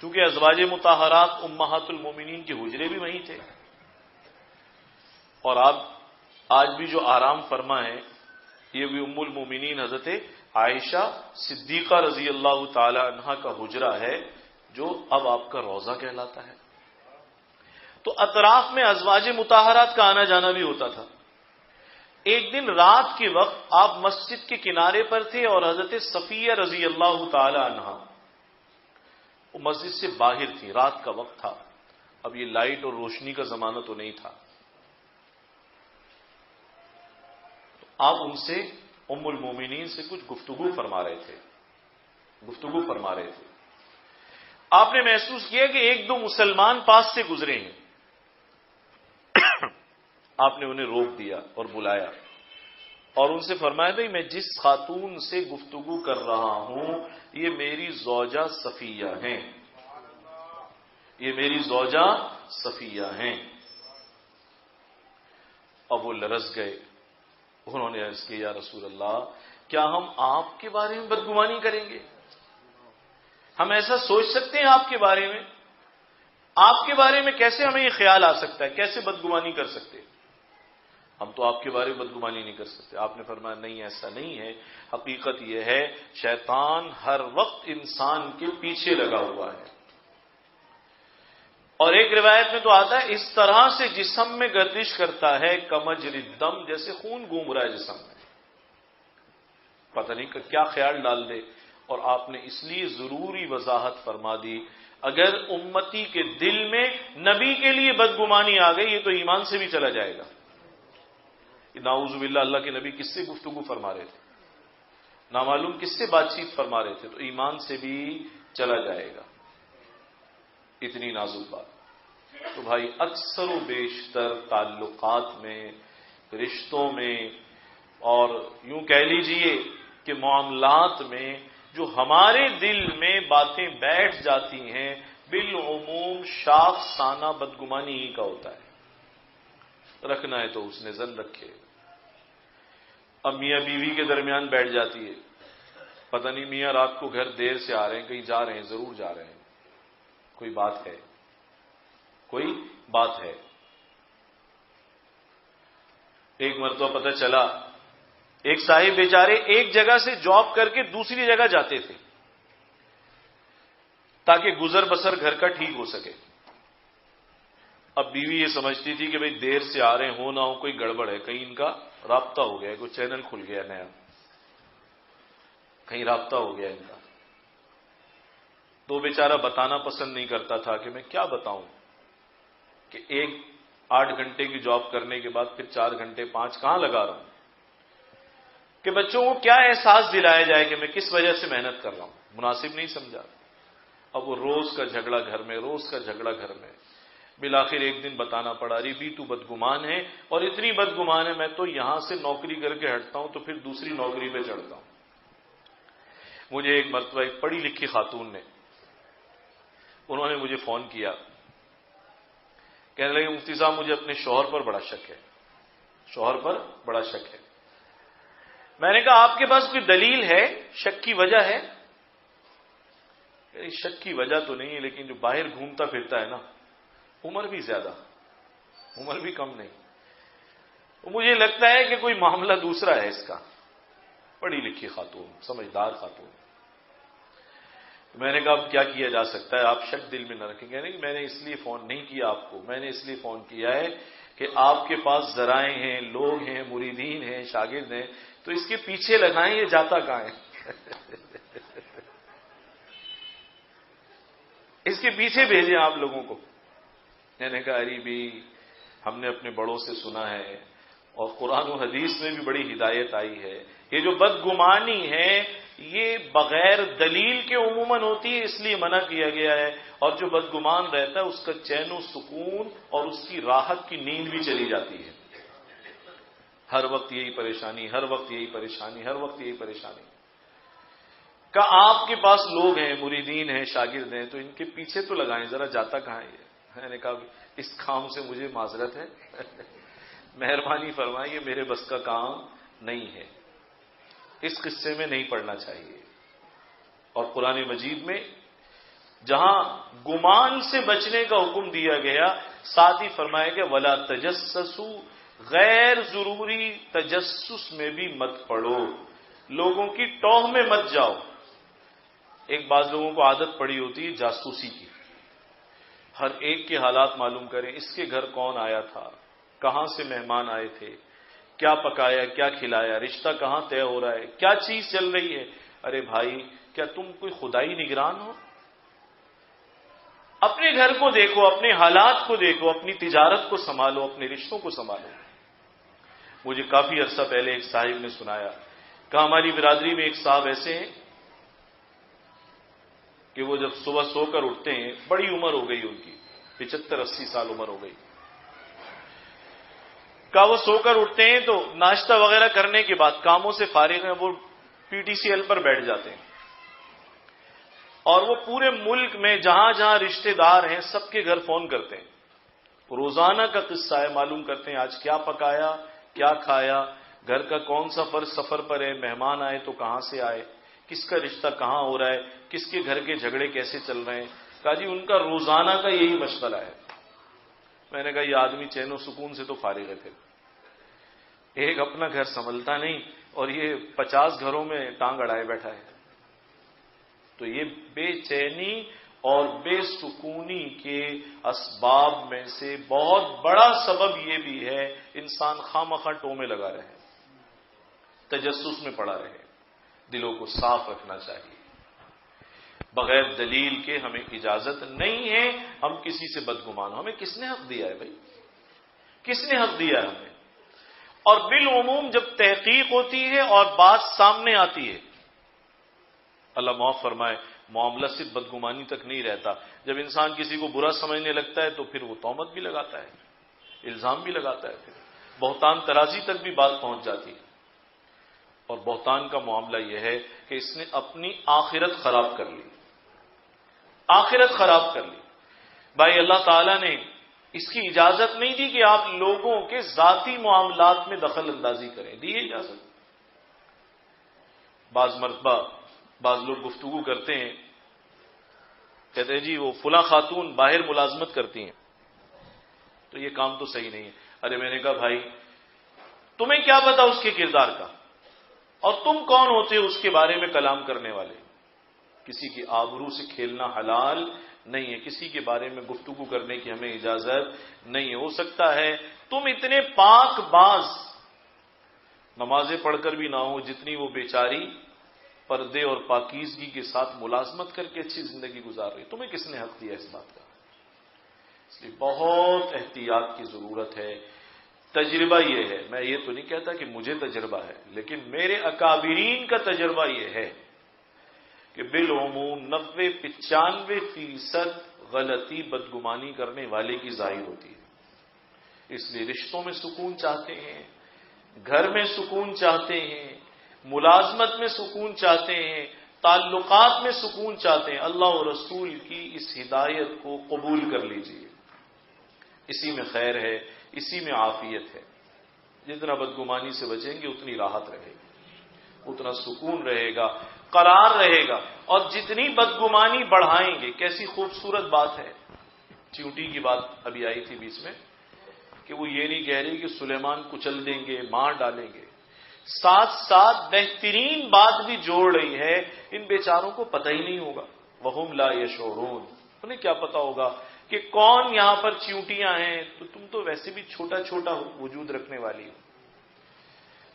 [SPEAKER 3] چونکہ ازواج مطہرات امہات المومنین کے حجرے بھی وہیں تھے، اور آپ آج بھی جو آرام فرما ہے یہ بھی ام المومنین حضرت عائشہ صدیقہ رضی اللہ تعالی عنہا کا حجرہ ہے، جو اب آپ کا روضہ کہلاتا ہے. تو اطراف میں ازواج مطہرات کا آنا جانا بھی ہوتا تھا. ایک دن رات کے وقت آپ مسجد کے کنارے پر تھے اور حضرت صفیہ رضی اللہ تعالی عنہا وہ مسجد سے باہر تھی، رات کا وقت تھا. اب یہ لائٹ اور روشنی کا زمانہ تو نہیں تھا. آپ ان سے ام المومنین سے کچھ گفتگو فرما رہے تھے. آپ نے محسوس کیا کہ 1-2 مسلمان پاس سے گزرے ہیں. آپ نے انہیں روک دیا اور بلایا اور ان سے فرمایا بھائی میں جس خاتون سے گفتگو کر رہا ہوں یہ میری زوجہ صفیہ ہیں، یہ میری زوجہ صفیہ ہیں. اب وہ لرز گئے. انہوں نے عرض کیا یا رسول اللہ کیا ہم آپ کے بارے میں بدگمانی کریں گے؟ ہم ایسا سوچ سکتے ہیں آپ کے بارے میں؟ آپ کے بارے میں کیسے ہمیں یہ خیال آ سکتا ہے؟ کیسے بدگمانی کر سکتے؟ ہم تو آپ کے بارے میں بدگمانی نہیں کر سکتے. آپ نے فرمایا نہیں ایسا نہیں ہے، حقیقت یہ ہے شیطان ہر وقت انسان کے پیچھے لگا ہوا ہے. اور ایک روایت میں تو آتا ہے اس طرح سے جسم میں گردش کرتا ہے کمجر الدم، جیسے خون گھوم رہا ہے جسم میں، پتہ نہیں کیا خیال ڈال دے. اور آپ نے اس لیے ضروری وضاحت فرما دی اگر امتی کے دل میں نبی کے لیے بدگمانی آ گئی یہ تو ایمان سے بھی چلا جائے گا. نعوذ باللہ اللہ کے نبی کس سے گفتگو فرما رہے تھے، نامعلوم کس سے بات چیت فرما رہے تھے، تو ایمان سے بھی چلا جائے گا. اتنی نازک بات. تو بھائی اکثر و بیشتر تعلقات میں، رشتوں میں، اور یوں کہہ لیجئے کہ معاملات میں جو ہمارے دل میں باتیں بیٹھ جاتی ہیں بالعموم شاخ سانہ بدگمانی ہی کا ہوتا ہے. رکھنا ہے تو اس نے ظن رکھے. اب میاں بیوی کے درمیان بیٹھ جاتی ہے، پتہ نہیں میاں رات کو گھر دیر سے آ رہے ہیں، کہیں جا رہے ہیں، ضرور جا رہے ہیں، کوئی بات ہے، کوئی بات ہے. ایک مرتبہ پتہ چلا ایک صاحب بیچارے ایک جگہ سے جاب کر کے دوسری جگہ جاتے تھے تاکہ گزر بسر گھر کا ٹھیک ہو سکے. اب بیوی یہ سمجھتی تھی کہ بھئی دیر سے آ رہے ہو نہ ہو کوئی گڑبڑ ہے، کہیں ان کا رابطہ ہو گیا ہے، کوئی چینل کھل گیا نیا، کہیں رابطہ ہو گیا ان کا. تو بیچارہ بتانا پسند نہیں کرتا تھا کہ میں کیا بتاؤں کہ 8 گھنٹے کی جاب کرنے کے بعد پھر 4 گھنٹے 5 کہاں لگا رہا ہوں، کہ بچوں کو کیا احساس دلایا جائے کہ میں کس وجہ سے محنت کر رہا ہوں، مناسب نہیں سمجھا۔ اب وہ روز کا جھگڑا گھر میں، روز کا جھگڑا گھر میں، بالآخر ایک دن بتانا پڑا، ری بھی تو بدگمان ہے، اور اتنی بدگمان ہے میں تو یہاں سے نوکری کر کے ہٹتا ہوں تو پھر دوسری نوکری پہ چڑھتا ہوں۔ مجھے ایک مرتبہ ایک پڑھی لکھی خاتون نے، انہوں نے مجھے فون کیا، کہنے لگے مفتی صاحب مجھے اپنے شوہر پر بڑا شک ہے، شوہر پر بڑا شک ہے۔ میں نے کہا آپ کے پاس کوئی دلیل ہے، شک کی وجہ ہے؟ شک کی وجہ تو نہیں ہے، لیکن جو باہر گھومتا پھرتا ہے نا، عمر بھی زیادہ، عمر بھی کم نہیں، مجھے لگتا ہے کہ کوئی معاملہ دوسرا ہے اس کا۔ پڑھی لکھی خاتون، سمجھدار خاتون۔ میں نے کہا اب کیا کیا جا سکتا ہے، آپ شک دل میں نہ رکھیں گے۔ نہیں، میں نے اس لیے فون نہیں کیا آپ کو، میں نے اس لیے فون کیا ہے کہ آپ کے پاس ذرائع ہیں، لوگ ہیں، مریدین ہیں، شاگرد ہیں، تو اس کے پیچھے لگائیں، یہ جاتا کہاں ہے؟ اس کے پیچھے بھیجیں آپ لوگوں کو۔ میں نے کہا ارے بھی ہم نے اپنے بڑوں سے سنا ہے، اور قرآن و حدیث میں بھی بڑی ہدایت آئی ہے، یہ جو بدگمانی ہے یہ بغیر دلیل کے عموماً ہوتی ہے، اس لیے منع کیا گیا ہے، اور جو بدگمان رہتا ہے اس کا چین و سکون اور اس کی راحت کی نیند بھی چلی جاتی ہے۔ ہر وقت یہی پریشانی، ہر وقت یہی پریشانی، ہر وقت یہی پریشانی۔ کہ آپ کے پاس لوگ ہیں، مریدین ہیں، شاگرد ہیں، تو ان کے پیچھے تو لگائیں، ذرا جاتا کہاں ہے یہ؟ میں نے کہا اس کام سے مجھے معذرت ہے، مہربانی فرمائیے، میرے بس کا کام نہیں ہے، اس قصے میں نہیں پڑنا چاہیے۔ اور قرآن مجید میں جہاں گمان سے بچنے کا حکم دیا گیا، ساتھ ہی فرمایا کہ ولا تجسسوا، غیر ضروری تجسس میں بھی مت پڑو، لوگوں کی ٹوہ میں مت جاؤ۔ ایک بعض لوگوں کو عادت پڑی ہوتی ہے جاسوسی کی، ہر ایک کے حالات معلوم کریں، اس کے گھر کون آیا تھا، کہاں سے مہمان آئے تھے، کیا پکایا، کیا کھلایا، رشتہ کہاں طے ہو رہا ہے، کیا چیز چل رہی ہے۔ ارے بھائی، کیا تم کوئی خدائی نگران ہو؟ اپنے گھر کو دیکھو، اپنے حالات کو دیکھو، اپنی تجارت کو سنبھالو، اپنے رشتوں کو سنبھالو۔ مجھے کافی عرصہ پہلے ایک صاحب نے سنایا کہ ہماری برادری میں ایک صاحب ایسے ہیں کہ وہ جب صبح سو کر اٹھتے ہیں، بڑی عمر ہو گئی ان کی، 75-80 سال عمر ہو گئی، کہ وہ سو کر اٹھتے ہیں تو ناشتہ وغیرہ کرنے کے بعد کاموں سے فارغ ہیں، وہ PTCL پر بیٹھ جاتے ہیں، اور وہ پورے ملک میں جہاں جہاں رشتہ دار ہیں سب کے گھر فون کرتے ہیں، روزانہ کا قصہ ہے، معلوم کرتے ہیں آج کیا پکایا، کیا کھایا، گھر کا کون سا فرد سفر پر ہے، مہمان آئے تو کہاں سے آئے، کس کا رشتہ کہاں ہو رہا ہے، کس کے گھر کے جھگڑے کیسے چل رہے ہیں۔ کہا جی ان کا روزانہ کا یہی مشغلہ ہے۔ میں نے کہا یہ آدمی چین و سکون سے تو فارغ ہے، پھر ایک اپنا گھر سنبھلتا نہیں اور یہ 50 گھروں میں ٹانگ اڑائے بیٹھا ہے۔ تو یہ بے چینی اور بے سکونی کے اسباب میں سے بہت بڑا سبب یہ بھی ہے، انسان خواہ ٹو میں لگا رہے، تجسس میں پڑا رہے۔ دلوں کو صاف رکھنا چاہیے، بغیر دلیل کے ہمیں اجازت نہیں ہے ہم کسی سے بدگمان ہوں۔ ہمیں کس نے حق دیا ہے بھائی؟ کس نے حق دیا ہے ہمیں؟ اور بالعموم جب تحقیق ہوتی ہے اور بات سامنے آتی ہے، اللہ معاف فرمائے، معاملہ صرف بدگمانی تک نہیں رہتا، جب انسان کسی کو برا سمجھنے لگتا ہے تو پھر وہ تہمت بھی لگاتا ہے، الزام بھی لگاتا ہے، پھر بہتان ترازی تک بھی بات پہنچ جاتی ہے۔ اور بہتان کا معاملہ یہ ہے کہ اس نے اپنی آخرت خراب کر لی، آخرت خراب کر لی۔ بھائی اللہ تعالیٰ نے اس کی اجازت نہیں دی کہ آپ لوگوں کے ذاتی معاملات میں دخل اندازی کریں، دی اجازت؟ بعض مرتبہ بعض لوگ گفتگو کرتے ہیں، کہتے ہیں جی وہ فلاں خاتون باہر ملازمت کرتی ہیں تو یہ کام تو صحیح نہیں ہے۔ ارے میں نے کہا بھائی تمہیں کیا پتا اس کے کردار کا، اور تم کون ہوتے ہو اس کے بارے میں کلام کرنے والے؟ کسی کی آبرو سے کھیلنا حلال نہیں ہے، کسی کے بارے میں گفتگو کرنے کی ہمیں اجازت نہیں ہے۔ ہو سکتا ہے تم اتنے پاک باز نمازیں پڑھ کر بھی نہ ہو جتنی وہ بیچاری پردے اور پاکیزگی کے ساتھ ملازمت کر کے اچھی زندگی گزار رہی. تمہیں کس نے حق دیا اس بات کا؟ اس لیے بہت احتیاط کی ضرورت ہے. تجربہ یہ ہے، میں یہ تو نہیں کہتا کہ مجھے تجربہ ہے، لیکن میرے اکابرین کا تجربہ یہ ہے کہ بالعموم 90-95% غلطی بدگمانی کرنے والے کی ظاہر ہوتی ہے. اس لیے رشتوں میں سکون چاہتے ہیں، گھر میں سکون چاہتے ہیں، ملازمت میں سکون چاہتے ہیں، تعلقات میں سکون چاہتے ہیں، اللہ اور رسول کی اس ہدایت کو قبول کر لیجئے. اسی میں خیر ہے، اسی میں عافیت ہے. جتنا بدگمانی سے بچیں گے اتنی راحت رہے گی، اتنا سکون رہے گا، قرار رہے گا. اور جتنی بدگمانی بڑھائیں گے، کیسی خوبصورت بات ہے. چیونٹی کی بات ابھی آئی تھی بیچ میں کہ وہ یہ نہیں کہہ رہی کہ سلیمان کچل دیں گے، مار ڈالیں گے، ساتھ ساتھ بہترین بات بھی جوڑ رہی ہے. ان بیچاروں کو پتہ ہی نہیں ہوگا، وَهُمْ لَا يَشْعُرُونَ، انہیں کیا پتا ہوگا کہ کون یہاں پر چیونٹیاں ہیں. تو تم تو ویسے بھی چھوٹا چھوٹا وجود رکھنے والی ہو.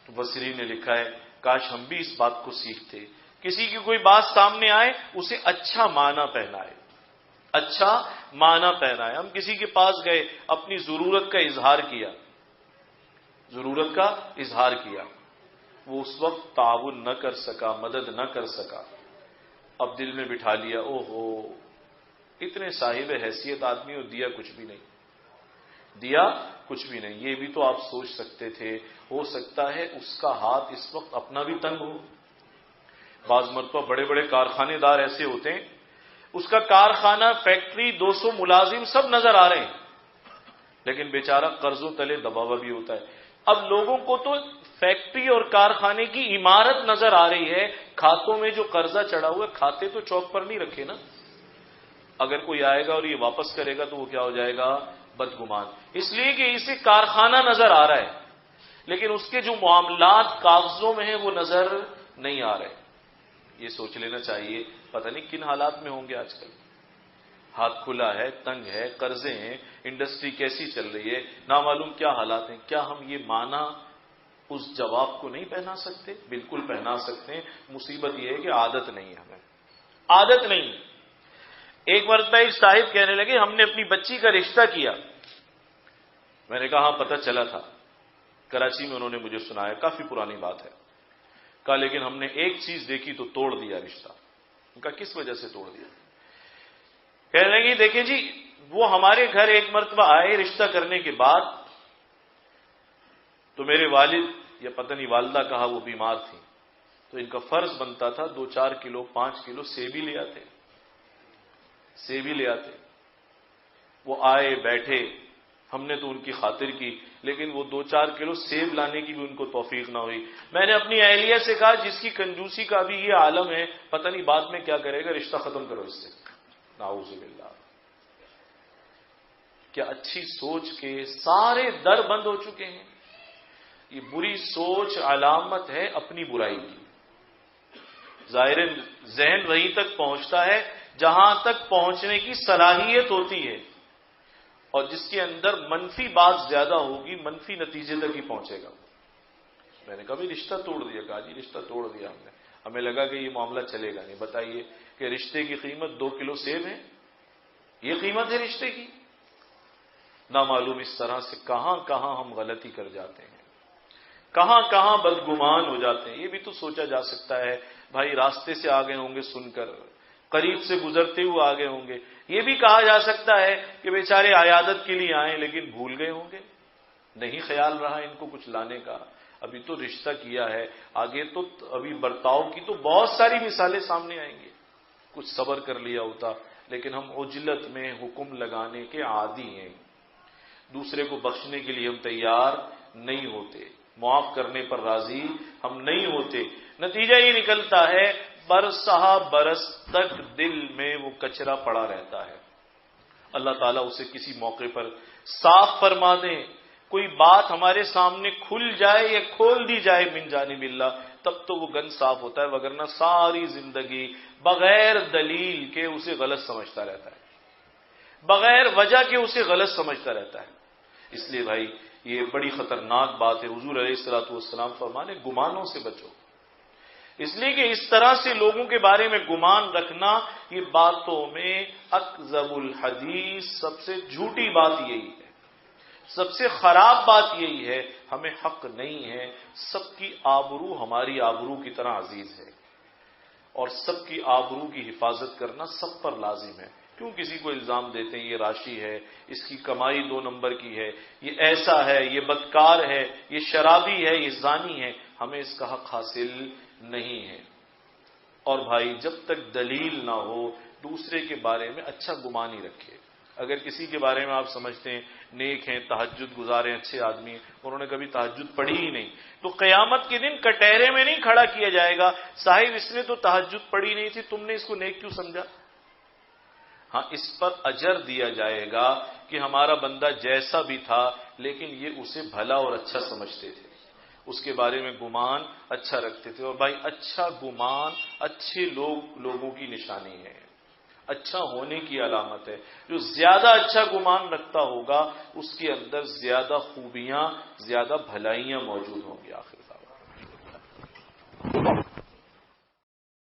[SPEAKER 3] تو مفسرین نے لکھا ہے کاش ہم بھی اس بات کو سیکھتے. کسی کی کوئی بات سامنے آئے اسے اچھا معنی پہنائے، اچھا معنی پہنائے. ہم کسی کے پاس گئے، اپنی ضرورت کا اظہار کیا، ضرورت کا اظہار کیا، وہ اس وقت تعاون نہ کر سکا، مدد نہ کر سکا. اب دل میں بٹھا لیا، او ہو اتنے صاحب حیثیت آدمی اور دیا کچھ بھی نہیں، دیا کچھ بھی نہیں. یہ بھی تو آپ سوچ سکتے تھے، ہو سکتا ہے اس کا ہاتھ اس وقت اپنا بھی تنگ ہو. بعض مرتبہ بڑے بڑے کارخانے دار ایسے ہوتے ہیں، اس کا کارخانہ، فیکٹری، 200 ملازم سب نظر آ رہے ہیں، لیکن بیچارہ قرضوں تلے دبا ہوا بھی ہوتا ہے. اب لوگوں کو تو فیکٹری اور کارخانے کی عمارت نظر آ رہی ہے، کھاتوں میں جو قرضہ چڑھا ہوا ہے، کھاتے تو چوک پر نہیں رکھے نا. اگر کوئی آئے گا اور یہ واپس کرے گا تو وہ کیا ہو جائے گا؟ بدگمان. اس لیے کہ اسے کارخانہ نظر آ رہا ہے، لیکن اس کے جو معاملات کاغذوں میں ہیں وہ نظر نہیں آ رہے. یہ سوچ لینا چاہیے پتہ نہیں کن حالات میں ہوں گے آج کل. ہاتھ کھلا ہے، تنگ ہے، قرضے ہیں، انڈسٹری کیسی چل رہی ہے، نامعلوم کیا حالات ہیں. کیا ہم یہ معنی اس جواب کو نہیں پہنا سکتے؟ بالکل پہنا سکتے ہیں. مصیبت یہ ہے کہ عادت نہیں ہے، ہمیں عادت نہیں. ایک مرتبہ ایک صاحب کہنے لگے ہم نے اپنی بچی کا رشتہ کیا. میں نے کہا ہاں پتہ چلا تھا، کراچی میں انہوں نے مجھے سنایا، کافی پرانی بات ہے. کہا لیکن ہم نے ایک چیز دیکھی تو توڑ دیا رشتہ. ان کا کس وجہ سے توڑ دیا؟ کہنے لگی دیکھیں جی وہ ہمارے گھر ایک مرتبہ آئے رشتہ کرنے کے بعد، تو میرے والد یا پتہ نہیں والدہ کہا وہ بیمار تھی، تو ان کا فرض بنتا تھا 2-4 کلو 5 کلو سیب ہی لے آتے، سیب ہی لے آتے. وہ آئے بیٹھے، ہم نے تو ان کی خاطر کی، لیکن وہ 2-4 کلو سیب لانے کی بھی ان کو توفیق نہ ہوئی. میں نے اپنی اہلیہ سے کہا جس کی کنجوسی کا بھی یہ عالم ہے، پتہ نہیں بعد میں کیا کرے گا، رشتہ ختم کرو اس سے. نعوذ باللہ. کیا اچھی سوچ کے سارے در بند ہو چکے ہیں. یہ بری سوچ علامت ہے اپنی برائی کی. ظاہر ذہن وہیں تک پہنچتا ہے جہاں تک پہنچنے کی صلاحیت ہوتی ہے، اور جس کے اندر منفی بات زیادہ ہوگی منفی نتیجے تک ہی پہنچے گا. میں نے کہا بھی رشتہ توڑ دیا. کہا جی رشتہ توڑ دیا ہم نے، ہمیں لگا کہ یہ معاملہ چلے گا نہیں. بتائیے کہ رشتے کی قیمت 2 کلو سیب ہے، یہ قیمت ہے رشتے کی. نامعلوم اس طرح سے کہاں کہاں ہم غلطی کر جاتے ہیں، کہاں کہاں بدگمان ہو جاتے ہیں. یہ بھی تو سوچا جا سکتا ہے بھائی راستے سے آگے ہوں گے سن کر، قریب سے گزرتے ہوئے آگے ہوں گے. یہ بھی کہا جا سکتا ہے کہ بیچارے عیادت کے لیے آئیں لیکن بھول گئے ہوں گے، نہیں خیال رہا ان کو کچھ لانے کا. ابھی تو رشتہ کیا ہے، آگے تو ابھی برتاؤ کی تو بہت ساری مثالیں سامنے آئیں گی. کچھ صبر کر لیا ہوتا، لیکن ہم عجلت میں حکم لگانے کے عادی ہیں. دوسرے کو بخشنے کے لیے ہم تیار نہیں ہوتے، معاف کرنے پر راضی ہم نہیں ہوتے. نتیجہ یہ نکلتا ہے برسہ برس تک دل میں وہ کچرا پڑا رہتا ہے. اللہ تعالیٰ اسے کسی موقع پر صاف فرما دیں، کوئی بات ہمارے سامنے کھل جائے یا کھول دی جائے من جانب اللہ، تب تو وہ گن صاف ہوتا ہے، وگرنہ ساری زندگی بغیر دلیل کے اسے غلط سمجھتا رہتا ہے، بغیر وجہ کے اسے غلط سمجھتا رہتا ہے. اس لیے بھائی یہ بڑی خطرناک بات ہے. حضور علیہ الصلوۃ والسلام فرمانے گمانوں سے بچو. اس لیے کہ اس طرح سے لوگوں کے بارے میں گمان رکھنا یہ باتوں میں اکذب الحدیث، سب سے جھوٹی بات یہی ہے، سب سے خراب بات یہی ہے۔ ہمیں حق نہیں ہے، سب کی آبرو ہماری آبرو کی طرح عزیز ہے، اور سب کی آبرو کی حفاظت کرنا سب پر لازم ہے۔ کیوں کسی کو الزام دیتے ہیں یہ راشی ہے، اس کی کمائی 2 نمبر کی ہے، یہ ایسا ہے، یہ بدکار ہے، یہ شرابی ہے، یہ زانی ہے؟ ہمیں اس کا حق حاصل نہیں ہے۔ اور بھائی جب تک دلیل نہ ہو دوسرے کے بارے میں اچھا گمان ہی رکھے۔ اگر کسی کے بارے میں آپ سمجھتے ہیں نیک ہیں، تہجد گزار ہیں، اچھے آدمی ہیں، انہوں نے کبھی تہجد پڑھی ہی نہیں، تو قیامت کے دن کٹہرے میں نہیں کھڑا کیا جائے گا، صاحب اس نے تو تہجد پڑھی نہیں تھی، تم نے اس کو نیک کیوں سمجھا؟ ہاں، اس پر اجر دیا جائے گا کہ ہمارا بندہ جیسا بھی تھا لیکن یہ اسے بھلا اور اچھا سمجھتے تھے، اس کے بارے میں گمان اچھا رکھتے تھے۔ اور بھائی اچھا گمان اچھے لوگوں کی نشانی ہے، اچھا ہونے کی علامت ہے۔ جو زیادہ اچھا گمان رکھتا ہوگا اس کے اندر زیادہ خوبیاں، زیادہ بھلائیاں موجود ہوں گی۔ آخر